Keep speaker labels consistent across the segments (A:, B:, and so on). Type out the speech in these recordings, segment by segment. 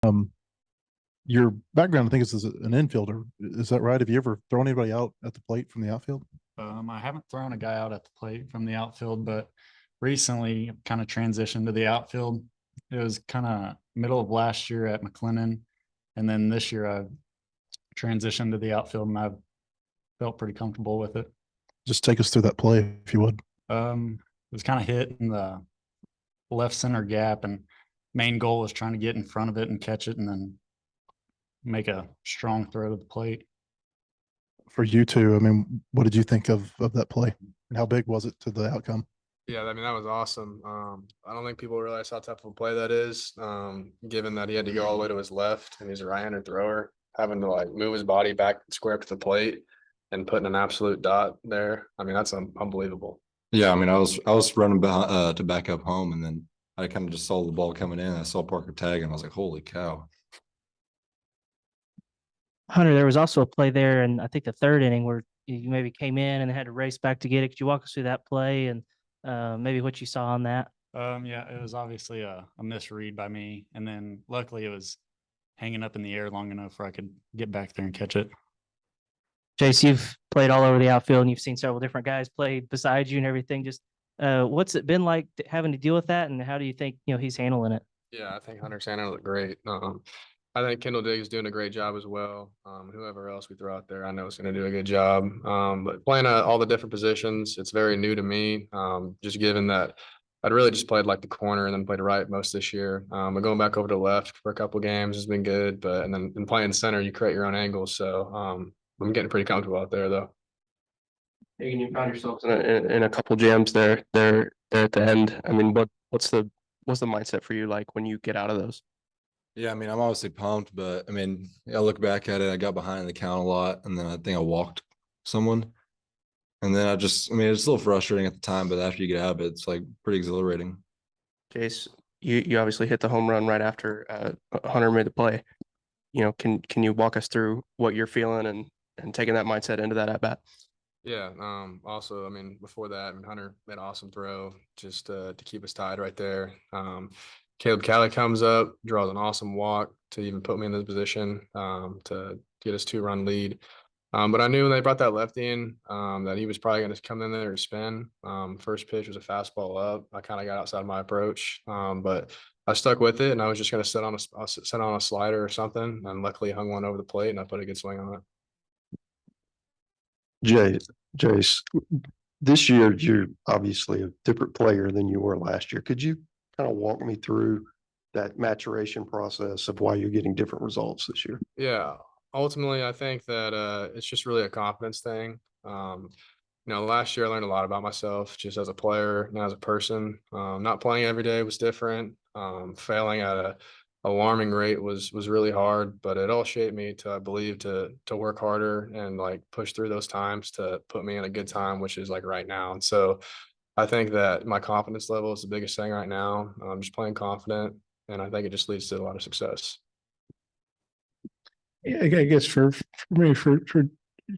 A: Um, your background, I think, is as an infielder. Is that right? Have you ever thrown anybody out at the plate from the outfield?
B: I haven't thrown a guy out at the plate from the outfield, but recently kind of transitioned to the outfield. It was kind of middle of last year at McLennan, and then this year I transitioned to the outfield, and I've felt pretty comfortable with it.
A: Just take us through that play, if you would.
B: It was kind of hit in the left center gap, and main goal was trying to get in front of it and catch it, and then make a strong throw to the plate.
A: For you two, I mean, what did you think of that play, and how big was it to the outcome?
C: Yeah, I mean, that was awesome. I don't think people realize how tough of a play that is, given that he had to go all the way to his left and he's a right-handed thrower, having to like move his body back square up to the plate and putting an absolute dot there. I mean, that's unbelievable.
D: Yeah, I mean, I was running to back up home, and then I kind of just saw the ball coming in. I saw Parker tag, and I was like, "Holy cow!"
E: Hunter, there was also a play there, and I think the third inning where you maybe came in and had to race back to get it. Could you walk us through that play and maybe what you saw on that?
B: Yeah, it was obviously a misread by me, and then luckily it was hanging up in the air long enough where I could get back there and catch it.
E: Jace, you've played all over the outfield and you've seen several different guys play beside you and everything. Just what's it been like having to deal with that, and how do you think he's handling it?
C: Yeah, I think Hunter Santa looked great. I think Kendall Diggs is doing a great job as well. Whoever else we throw out there, I know is going to do a good job. But playing all the different positions, it's very new to me. Just given that I'd really just played like the corner and then played right most this year. But going back over to left for a couple games has been good. But and then playing center, you create your own angles. So I'm getting pretty comfortable out there though.
F: And you found yourselves in a couple jams there at the end. I mean, what's the mindset for you like when you get out of those?
D: Yeah, I mean, I'm obviously pumped, but I mean, I look back at it. I got behind the count a lot, and then I think I walked someone, and then I mean, it's a little frustrating at the time, but after you get out of it, it's like pretty exhilarating.
F: Jace, you obviously hit the home run right after Hunter made the play. Can you walk us through what you're feeling and taking that mindset into that at bat?
C: Yeah. Also, I mean, before that, I mean, Hunter made an awesome throw just to keep us tied right there. Caleb Cali comes up, draws an awesome walk to even put me in this position to get us 2-run lead. But I knew when they brought that lefty in that he was probably going to come in there to spin. First pitch was a fastball up. I kind of got outside my approach, but I stuck with it, and I was just going to sit on a slider or something, and luckily hung one over the plate, and I put a good swing on it.
G: Jace, this year you're obviously a different player than you were last year. Could you kind of walk me through that maturation process of why you're getting different results this year?
C: Yeah, ultimately, I think that it's just really a confidence thing. Last year I learned a lot about myself just as a player and as a person. Not playing every day was different. Failing at a alarming rate was really hard, but it all shaped me to, I believe, to work harder and like push through those times to put me in a good time, which is like right now. And so I think that my confidence level is the biggest thing right now. I'm just playing confident, and I think it just leads to a lot of success.
H: Yeah, I guess for me, for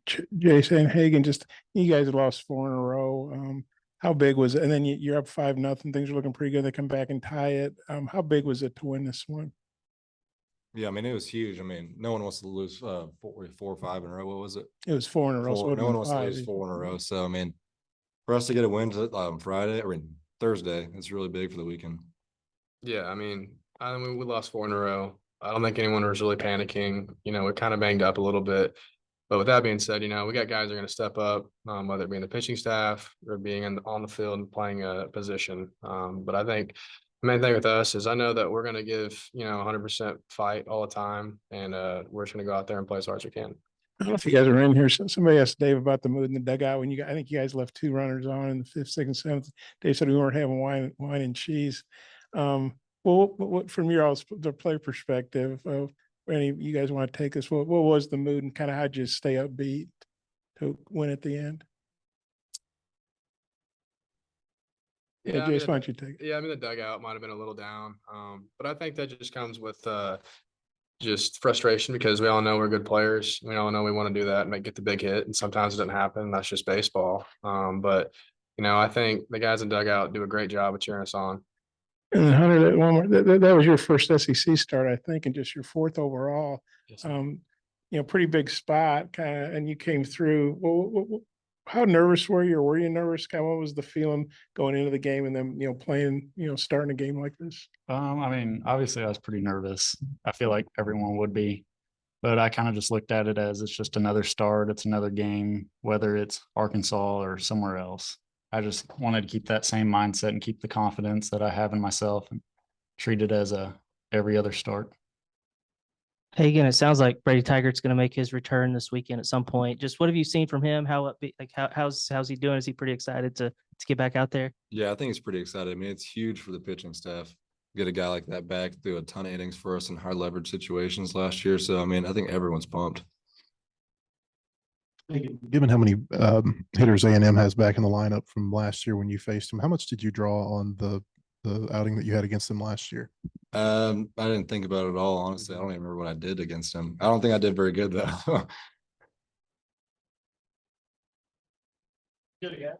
H: Jace and Hagen, just you guys lost 4 in a row. How big was it? And then you're up 5-0. Things are looking pretty good. They come back and tie it. How big was it to win this one?
D: Yeah, I mean, it was huge. I mean, no one wants to lose 4 or 5 in a row. What was it?
H: It was 4 in a row.
D: So no one wants to lose 4 in a row. So I mean, for us to get a win Thursday, it's really big for the weekend.
C: Yeah, I mean, we lost 4 in a row. I don't think anyone was really panicking. We're kind of banged up a little bit. But with that being said, we got guys that are going to step up, whether it be in the pitching staff or being on the field and playing a position. But I think the main thing with us is I know that we're going to give, 100% fight all the time. And we're just going to go out there and play as hard as we can.
H: I don't know if you guys are in here. Somebody asked Dave about the mood in the dugout when I think you guys left 2 runners on in the 5th, 6th, and 7th. Dave said we weren't having wine and cheese. Well, what from the player perspective, any you guys want to take us? What was the mood, and kind of how'd you stay upbeat to win at the end? Yeah, Jace, why don't you take it?
C: Yeah, I mean, the dugout might have been a little down, but I think that just comes with just frustration because we all know we're good players. We all know we want to do that and get the big hit, and sometimes it doesn't happen. That's just baseball. But I think the guys in dugout do a great job of cheering us on.
H: And then Hunter, that one more, that was your first SEC start, I think, and just your fourth overall.
B: Yes, sir.
H: Pretty big spot kind of, and you came through. How nervous were you, or were you nervous? Kind of what was the feeling going into the game and then, playing, starting a game like this?
B: I mean, obviously I was pretty nervous. I feel like everyone would be, but I kind of just looked at it as it's just another start. It's another game, whether it's Arkansas or somewhere else. I just wanted to keep that same mindset and keep the confidence that I have in myself and treat it as every other start.
E: Hagen, it sounds like Brady Tyggart's going to make his return this weekend at some point. Just what have you seen from him? How's he doing? Is he pretty excited to get back out there?
D: Yeah, I think he's pretty excited. I mean, it's huge for the pitching staff. Get a guy like that back, threw a ton of innings for us in high leverage situations last year. So I mean, I think everyone's pumped.
A: Given how many hitters A&M has back in the lineup from last year when you faced them, how much did you draw on the outing that you had against them last year?
D: I didn't think about it at all, honestly. I don't even remember what I did against him. I don't think I did very good though.
E: Good, yeah.